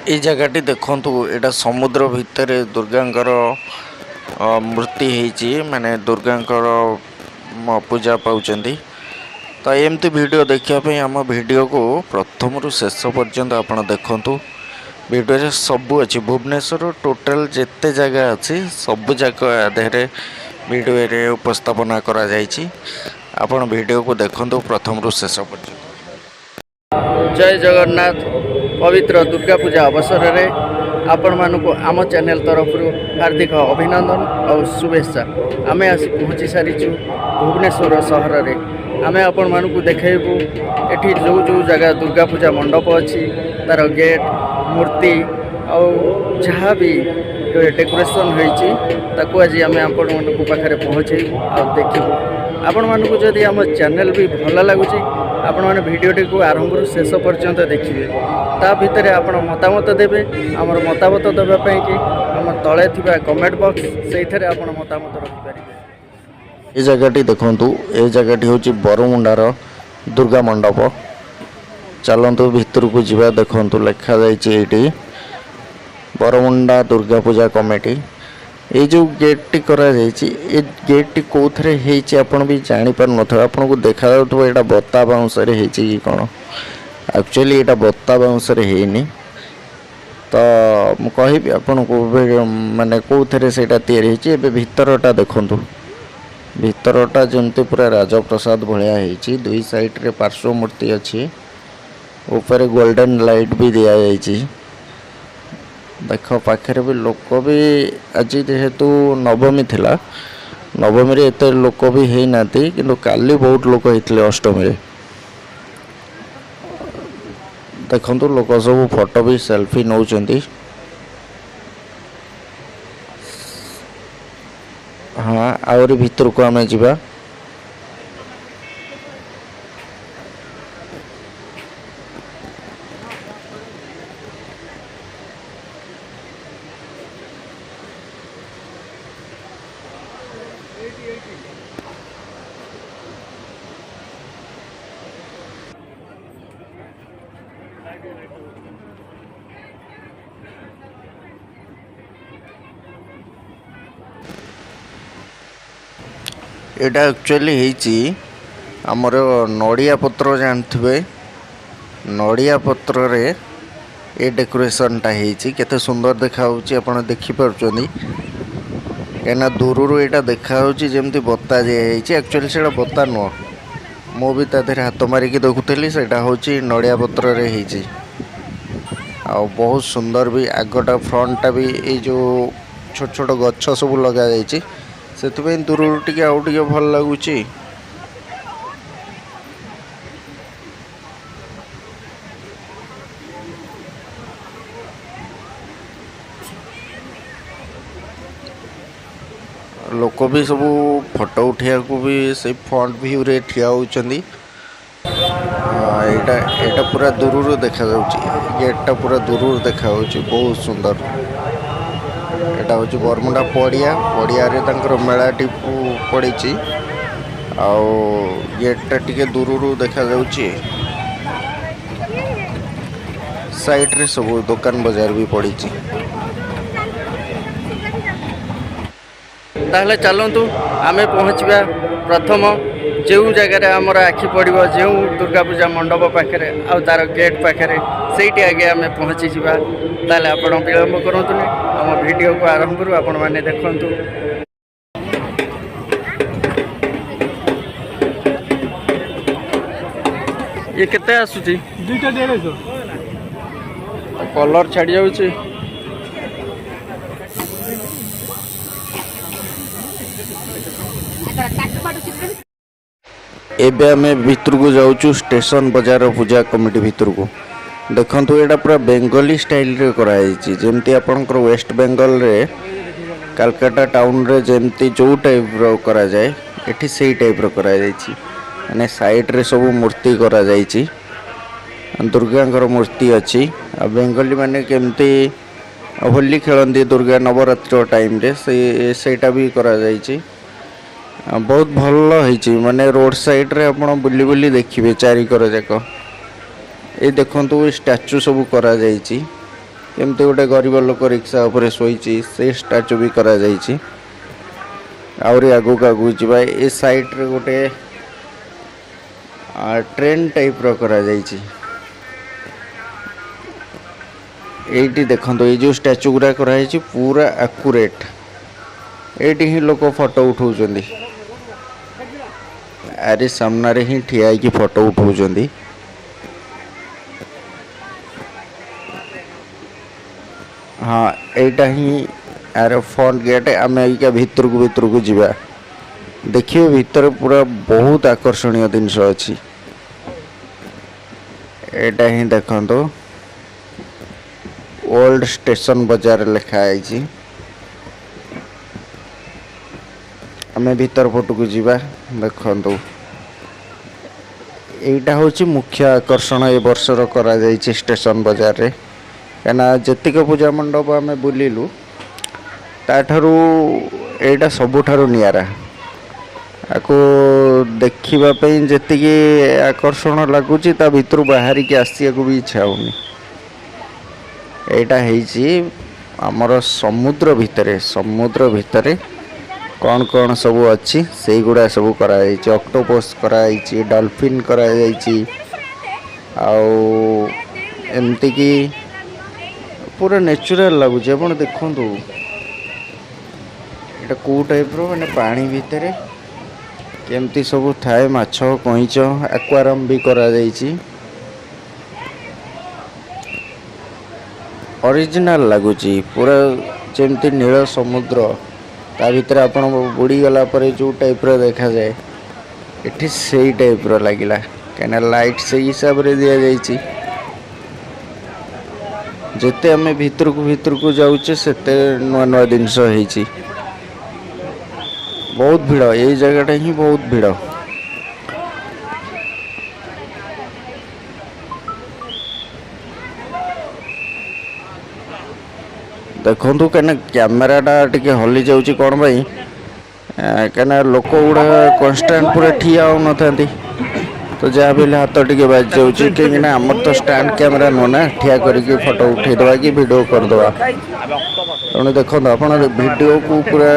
ये जगहटी देखंतु एटा समुद्र भितर दुर्गांकर मूर्ति होती माने दुर्गांकर पूजा पाउचंदी। तो एमती वीडियो देखापी आम वीडियो को प्रथम रु शेष पर्यंत आपण देखंतु। वीडियो सबू अच्छी भुवनेश्वर टोटाल जिते जगह अच्छी सबू जाक आधे वीडियो रे उपस्थापना करा जायछि। आपण वीडियो को देखंतु प्रथम रु शेष पर्यंत। जय जगन्नाथ। पवित्र दुर्गा पूजा अवसर में आपण मानक आम चैनल तरफ हार्दिक अभिनंदन और शुभेच्छा। आम आसी पहुँची सारीचु भुवनेश्वर सहर में। आम आपण मानक देखु एठी जो जो जगह दुर्गा पूजा मंडप अच्छी तार गेट मूर्ति और जहाँ भी डेकोरेशन होती आज आम आपण मानक पाखे पहुँचे और देखू। आपण मानक जदि आम चैनल भी भल लगुच आपण मैंने भिडटी को आरंभ शेष पर्यंत देखिए ता भितर आप मतामत देवे। आमर मतामत देवाई कि आम तले थी कमेंट बॉक्स से आप मतामत रखिपारे। ये जगहटी देखु ये जगहटी हूँ बरमुंडार दुर्गा मंडप। चलतु भितर को जा देखु लिखा जाइए बरमुंडा दुर्गा पूजा कमिटी। ये जो गेट टी करा ये गेट टी कौ थे आपन भी जापर न आपन को देखा यहाँ बता बाउंस कि कौन एक्चुअली यहाँ बता बाउंस है तो मुझे आपन को माने कौ थे से भितरटा देखु भितरटा जमती पूरा राजप्रसाद भाया दुई साइड रे पार्श्व मूर्ति अच्छी ऊपर गोल्डन लाइट भी दि जाइए। देख पाखे भी लोक भी आज जेहेतु नवमी थिला नवमी रे एते लोक भी है नाती किंतु काली बहुत लोक होते अष्टमी रे। देखंतु लोक सब फोटो भी सेल्फी नौचंती। हाँ आउरी भीतर को आमे जिबा। एटा एक्चुअली होती आमर नड़िया पत्र जानते नड़िया पत्र रे ए डेकोरेशनटा होती केते सुंदर देखा आपड़ देखिपुं कहीं दूर यहाँ देखा जमी बता दिखाई एक्चुअली से बता नुह मु भी तादेह हाथ मारिकी देखुली से हूँ नड़िया पत्र रे होती आ बहुत सुंदर भी आगटा फ्रंटटा भी ये जो छोट छोट गछ सब लगा जाइए से दूर टे आउ टे भल लगुच। लोक भी सब फोटो उठा को भी से फ्रंट व्यू रे ठिया होचंदी। एटा पूरा दूर देखा गेटटा पूरा दूर देखा बहुत सुंदर। एटा हूँ बरमुंडा पड़िया पड़िया मेलाटी पड़ी गेटटा टिके दूर देखा साइड रे सब दुकान बाजार भी पड़ी। ताहले चलतु आमे पहुँचवा प्रथम जो जगह आमर आखि पड़ो जो दुर्गा पूजा मंडप पाखे आ तार गेट पाखे से आगे आम पहुँची जा। ताले आपण विलम्ब करूँ आम वीडियो को आरंभ करूँ आपण मैंने देखु। ये केते आसुची दुईटा 150 कलर छाड़ी जाउची। एबे आमे भितर को जाऊँ स्टेशन बाजार पूजा कमिटी भितर को देखंतु एटा पूरा बेंगली स्टाइल रे कराई जेमती आपनकर वेस्ट बेंगल रे कलकत्ता टाउन रे जेमती जो टाइप रो करा जाए एठी सेही टाइप रो करा जाइछि। माने साइड रे सब मूर्ति करा जाइछि दुर्गांकर मूर्ति अच्छी। आ बेंगली माने केमती होली खेलती दुर्गा नवरात्र टाइम रे सेटा भी करा जाइछि। बहुत भल होइछि माने रोड साइड रे आपण बुली बुली देखिबे चारिकर जाक ये देखो स्टैचू सब करा जाइछि केमती गोटे गरीब लोक रिक्शा उपरे शोइछि से स्टैचू भी करा जाइछि। आउरी आगु आगु जावा ए साइड रे गोटे ट्रेन टाइप रो करा जाइछि। एटी देखो ये जो स्टैचू गुरा कराई पूरा एक्यूरेट एटी ही लोक फोटो उठाउछन्ती अरे सामना रे ही ठिया की फोटो उठाउछन्ती। हाँ एटा ही यार फ्रंट गेट आम भितर को जीवा देखिए भीतर पूरा बहुत आकर्षणीय जिनस अच्छी एटा ही देखो ओल्ड स्टेशन बाजार लिखाई आम भीतर फोटो को जीवा देखो एटा हूँ मुख्य आकर्षण ए वर्षर करा जाइछि स्टेशन बाजार रे कहना जतिक पूजा मंडप आम बुलिलु ताठारू एटा सबुठारू नियारा आपको देखा जी आकर्षण लगुच भितर बाहर की आसिया को भी इच्छा होनी। यहाँ आमर समुद्र भितर कौन कौन सब अच्छी से गुड़ा सब कराई ऑक्टोपस कराई डॉल्फिन कराई एमती की पूरा नेचुरल लगुच आप देखु ये कौ टाइप रो मैंने पानी भितर केमती सब थाए माछ कईच एक्वारियम भी करा जाइछि ओरिजिनल लगुच पूरा जमती नील समुद्र ता भीतर आपण बुड़ी गला पर जो टाइप रो देखा जाए एठी सेही टाइप रो लागिला कहना लाइट से हिसाब रे दिया जाइछि जेते आमे भीतर को जाउचे सेते नुआ नुआ जिनस होइछि। बहुत भीड़ ये जगह ही बहुत भीड़ देखु क्या कैमेराटा टे हली जाऊँगी कौन भाई क्या लोक गुड़ा कन्स्टाट पूरा ठिया हो तो जहाँ भी हाथ टे बाजि जाऊँगी कहीं आमर तो स्टैंड कैमेरा नुह ना ठिया करके फोटो उठेदवा कि वीडियो करदे तेणु देखो आप वीडियो को पूरा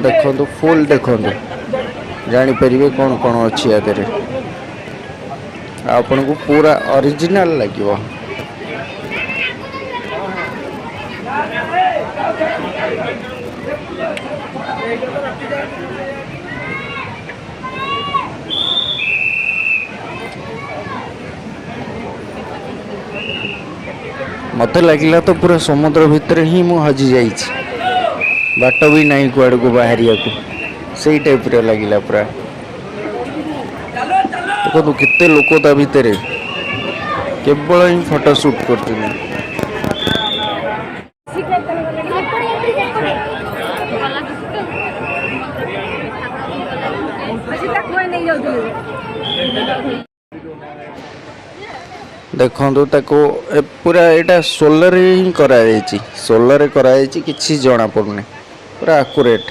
देखो फुल देखो जापर कौन कौन अच्छी याद आपन को पूरा ओरिजिनल लगे। मत लगिला तो पूरा समुद्र भितर ही मु हजि जाइछि बाट भी नहीं कुआड़ को बाहरिया को सही टाइप रे लगिला पूरा देखो कितने लोक ता भितर केवल ही फोटो शूट करते देखो ताको पूरा यहाँ सोलर ही कराई सोलर कराई किसी जना पड़ुनी पूरा आकुरेट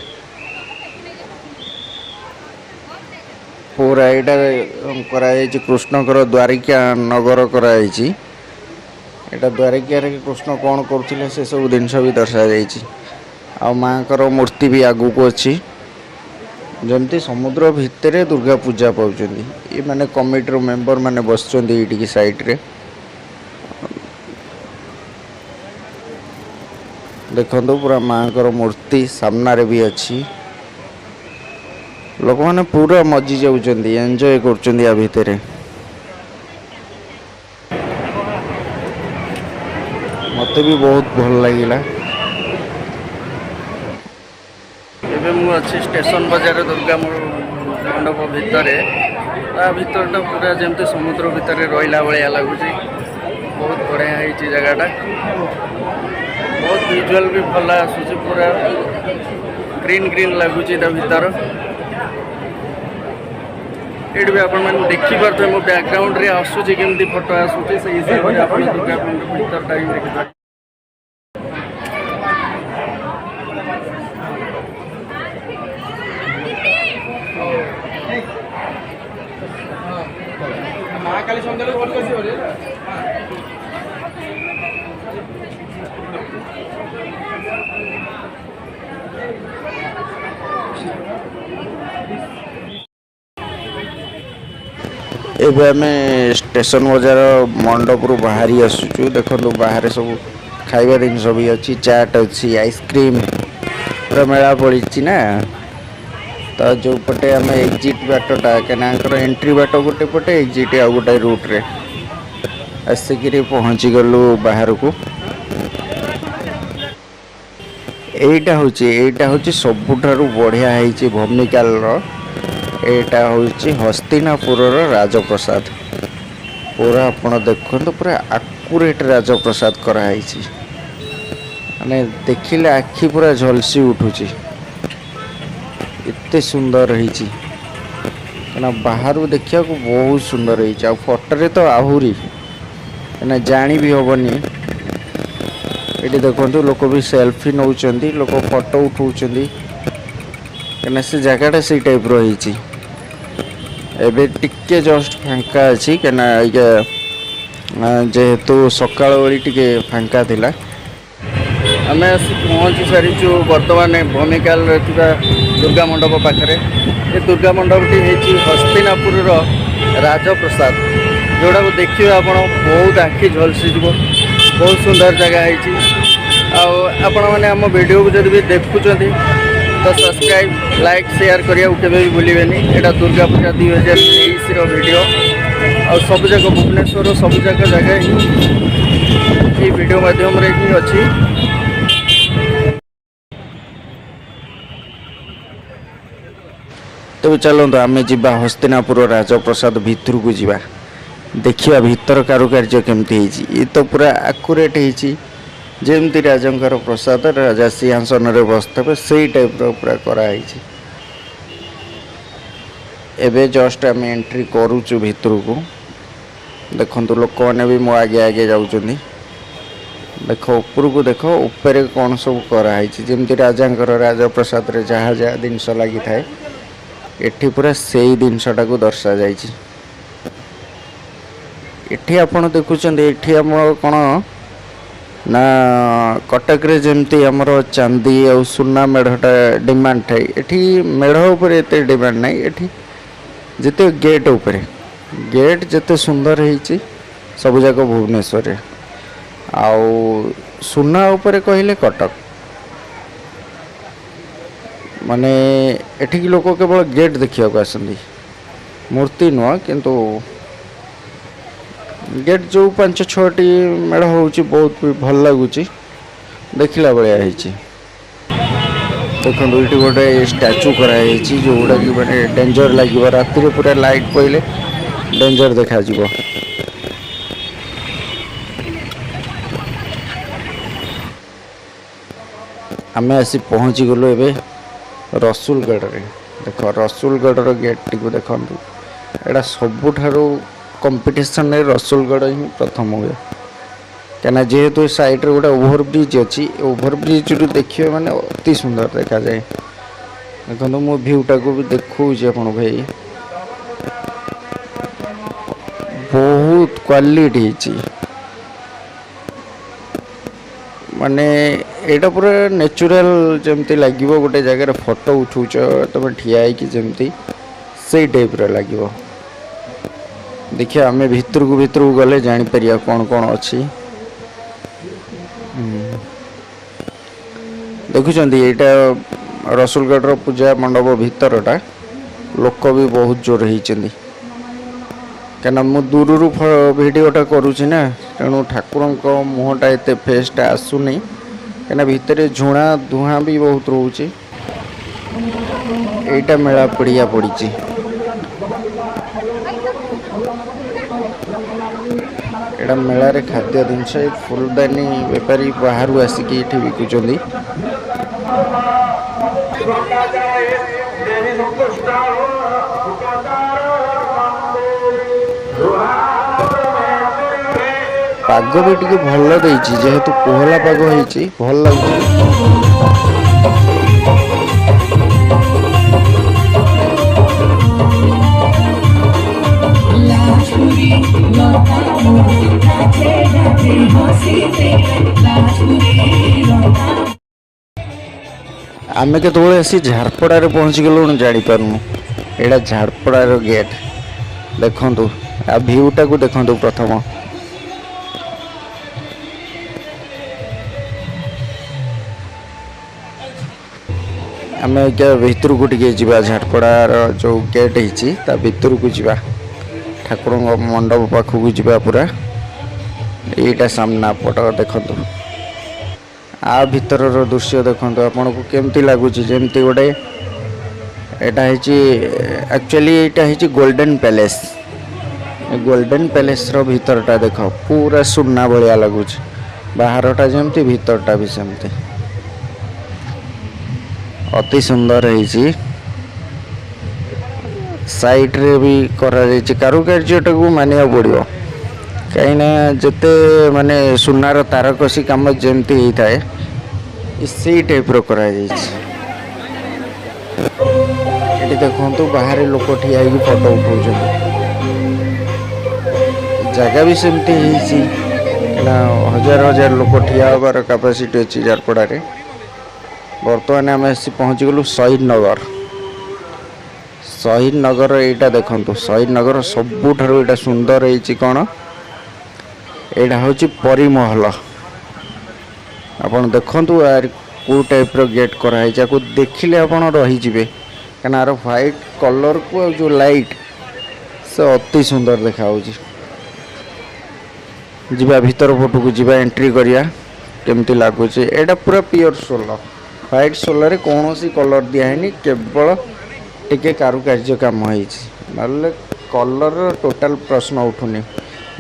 पूरा यहाँ कराई कृष्णकर द्वारिका नगर कराई यहाँ द्वारिका कृष्ण कौन करते से सब जिनस भी दर्शा जा माँ कर मूर्ति भी आगू को अच्छी जमती समुद्र भितर दुर्गा पूजा पाँच ये माने कमिटर मेंबर माने बस साइड रे देखो पूरा माँ कर मूर्ति सामना रे भी अच्छी लोक मैंने पूरा मजी जाऊँगी एंजॉय कर भितर मत भी बहुत भल लगिला। अच्छी स्टेशन बाजार दुर्गा मंडप भितर भितरटा पूरा जमती समुद्र भितर रहा भाया लगुच बहुत बढ़िया है जगहटा बहुत विजुअल भी भल आसूँ पूरा ग्रीन ग्रीन लगुच भीतर ये भी आपण देखिपे मो बैकग्राउंड रे आसूँ केमती फोटो आसूँ से हिसाब से आप दुर्गा मंडप भितरटा ही देखिए। महाकाली सौंदर्य एबे आमे स्टेशन बाजार मंडप रु बाहरी आसुचु। देखो बाहर सब खाइबा जिनस भी अच्छी, चाट अच्छी, आइसक्रीम पूरा मेला पड़ी ना। तो जो पटे आम एग्जिट बाटटा क्या एंट्री बाट गोटे पटे, एग्जिट आ गोटे रूट्रे आसिक पहुँची गलु बाहर को। एटा हूँ सबुठारु बढ़िया है भूमिकाल एटा हूँ हस्तिनापुर राजप्रसाद। पूरा आपण देखते पूरा आकुरेट राजप्रसाद कराई, माने देखिले आखि पूरा झलसी उठुची, एते सुंदर रही बाहर देखा बहुत सुंदर रही। फोटो तो आहूरी जानी भी हेनी। ये देखो लोक भी सेल्फी नौ, लोक फोटो उठाऊँ कहीं से जगटा से टाइप रही। एबे टिके जस्ट फांका अच्छी कहीं जेहेतु सकाल बेली टिके फांका थिला। आम आसी पहुँची सारीचु बर्तमान भूमिकाल दुर्गा मंडप पाखे। ये दुर्गा मंडपटी है हस्तिनापुर राजप्रसाद, जोड़ा को देखिए आप बहुत आखि झलसी जीव। बहुत सुंदर जगह है। आपण मैंने आम वीडियो को जब भी देखुं तो सब्सक्राइब लाइक शेयर करिया केबे भी भूलिबेनी। एटा दुर्गा पूजा 2023 रो वीडियो और सब जगह भुवनेश्वर सब जगह ही वीडियो माध्यम रे ही अछि। तो चलते आम जा हस्तिनापुर राजप्रसाद भितर को जा, देखिए भीतर कारुकार्य केमती है। ये तो पूरा आकुरेट है जमती राजंकर प्रसाद राजा सिंहासन रे बसते से टाइप पूरा कराई। एबे जस्ट आम एंट्री करुचु भितर को। देखो लोक मैंने भी मो आगे आगे जाऊँ। देख ऊपर को देख ऊपर कौन सब कराई जमती राजांकर राजप्रसाद रे जहाँ जहाँ जिनस लगी थाए एठी पूरा से ही जिनसटा को दर्शा जाइए। एठी आपण देखुचंदी एठी हमर कोन ना कटक रे जेमती हमर चांदी और सुना मेढ़टा डिमांड थाए, एठी मेढ़ ऊपर एते डिमांड नहीं। एठी जते गेट ऊपर गेट जते सुंदर होईची सब जाक भुवनेश्वर आउ सुना ऊपर कहले कटक। माने एठी लोक केवल गेट देखिया को आसंदी, मूर्ति नुह किंतु गेट जो 5-6टी मेढ़ होची बहुत भल लगुच देखला बलिया है। देखो ये गोटे स्टैचू कराई जो गुड़ा कि मैंने डेंजर लगे राति पूरा लाइट पड़े डेंजर देखा जीवो। आम आसी पहुँची गलु एबे रसुलगढ़ रे। देख रसुलगढ़ गेट टी देखु एटा सबुठारु कंपटीशन रे रसुलगढ़ ही प्रथम हुए क्या जेहेतु साइड रे गोटे ओभरब्रिज अच्छी। ओभरब्रिज रु देखिए माने अति सुंदर देखा जाए। देखो मो भ्यूटा को भी देखो भाई बहुत क्वालिटी माने एटा पूरा नेचुरल जमती लगे गोटे जगह फोटो उठाऊच तुम ठिया जमती से टाइप लगे। देखिए आम भीतर को गले जापर कौन कौन अच्छी। देखुं यहाँ रसुलगढ़ पूजा मंडप भीतरटा लोक भी बहुत जोर होती क्या मु दूर भिडटा करुँची ना तेणु ठाकुर मुहटा एत फेसटा आसुनी क्या भितर झुणा धुआं भी बहुत रोचे। एटा मेला पड़िया पड़ी एटा मेला रे खाद्य जिनस फुलदानी बेपारी बाहर आसिक ये बिकुंट। पाग भी टी भल देती जेहेतु कोहला पाग होती भल लगे। आमे केतबेले आसी झारपड़ा रे पहुँची गलु जानी पारनु। एटा झारपड़ा रो गेट देखंतु आ भ्यूटा को देखो प्रथम आम भितर को टे जा झाटपड़ार जो गेट है भितर को जा ठाकुर मंडप पाखक जा पूरा यहीटा सामना पट देखु आ भीतर दृश्य देखो आपन को केमती लगुच जमती गोटे यहाँ एक्चुअली यहाँ गोल्डन पैलेस भीतरटा देख पूरा सुना भाया लगुच बाहरटा जमती भीतरटा भी सेमती अति सुंदर है साइड रे भी कारुकार्यटा को मानिया पड़ो कहीं जिते माने सुनार तारकसी कम जमती होता है से टाइप करा देखो बाहर लोक ठिया फोटो उठाऊ जगह भी सेमती हजार हजार लोक ठिया हबार कैपेसिटी अच्छी झारपड़ा बर्तमान आम आसी पहुँच गलु शहीद नगर यहाँ देखु शहीद नगर सबुठार यहाँ सुंदर है कौन यहाँ हूँ परिमहल आपन देखु यार कौ टाइप गेट कराई देखिले आप रहीजे कहीं यार व्हाइट कलर को जो लाइट से अति सुंदर देखा जीवा भीतर फोटो को जीवा एंट्री करिया केमती लगुच यहाँ पूरा प्योर सोलर व्हाइट सोलर कौन सी कलर दिखाई केवल टिके कारुकार्य काम ना कलर टोटाल प्रश्न उठुनी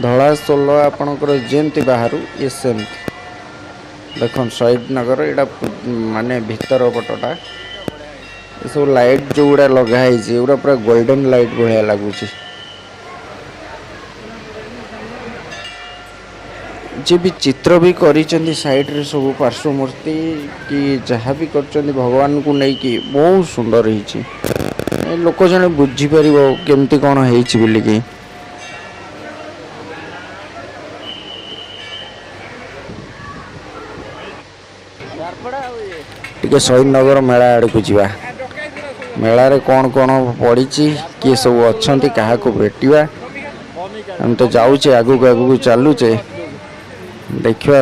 धड़ा सोल आपणकर जमती बाहर ये सेमती देख शहीद नगर यहाँ माने भीतर पटटा ये सब लाइट जो गुड़ा लगाई पूरा गोल्डन लाइट भाया लगुच जी भी चित्र भी करी साइड रे सब पार्श्व मूर्ति कि जहाँ भी कर भगवान को लेकिन बहुत सुंदर है लोक जन बुझीपर केमती कौन है टिके शहीद नगर मेला आड़ को जा मेला रे कौन कौन पड़ी किए सब अच्छा क्या भेटा हम तो जाऊे आगू आगू चलुचे देखा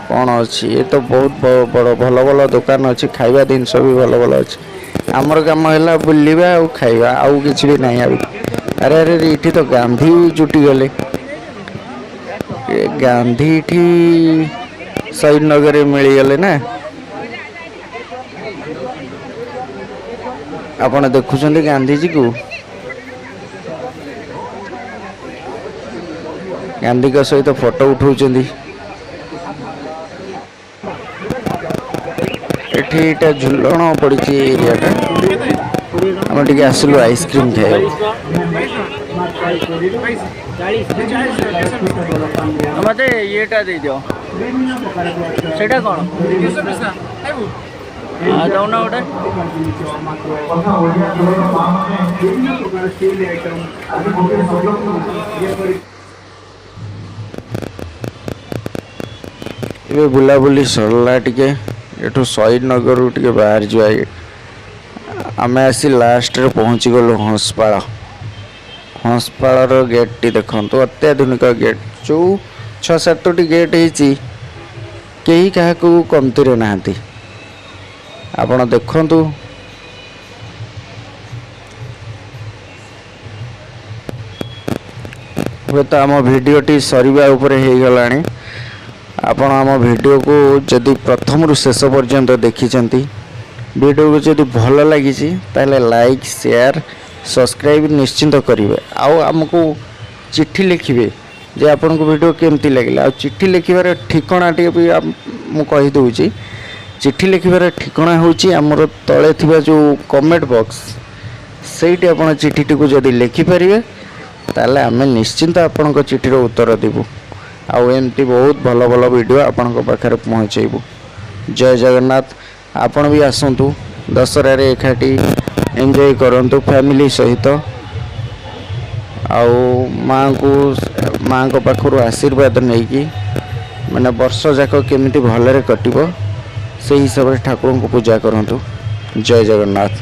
कौन अच्छी ये तो बहुत बड़ भल भल दुकान अच्छी खाଇବା जिनस भी भल भल अच्छी आमर कम है बुलवा आ खाଇବା आउ कि भी नहीं अरे अरे ये तो गांधी जुटी गले गांधी शहीद नगर मिलगले ना आपन देखुं गांधीजी को गांधी का सहित फोटो उठाऊँ एटा झुलण पड़ी एरियाटा आम टे आसलु आइसक्रीम खाए मत ये दे दियो सेटा कौन दौना गोटे ये बुलाबुली सरला टिके एठू शहीद नगर टे बाहर जाए आम आसी लास्ट रे पहुँची गलु हंसपाड़ गेट टी देखु अत्याधुनिक गेट जो 6-7 गेट हो कहीं क्या कमती नहांती आपण देखु हे तो आम भिडटी सरिबा उपरे हो गलानी आपण आम वीडियो को जदि प्रथम रु शेष पर्यंत देखी वीडियो को जदि भल लगी ताले लाइक शेयर सब्सक्राइब निश्चिंत करेंगे आउ आमको चिट्ठी लिखिए जे आपन को वीडियो केमती लगे आ चिट्ठी लिखार ठिकाना टे भी कहीदे चिट्ठी लिखार ठिकाना हूँ आमर तले थिबा जो कमेंट बॉक्स सेठी आप चिट्ठी को जदि लिखिपारे ताले आम निश्चिंत आपण चिट्ठीर उत्तर देबू आउ एमती बहुत भल भल वीडियो आपण पाखे पहुँचेबू जय जगन्नाथ आपण भी आसतु दशहरा रे एकाठी एंजॉय करंतु फैमिली सहित आउ माँ को पाखर आशीर्वाद नहीं कि मैंने वर्ष जाक केमिति भलरे कटिबो से हिसाब से ठाकुर को पूजा करंतु जय जगन्नाथ।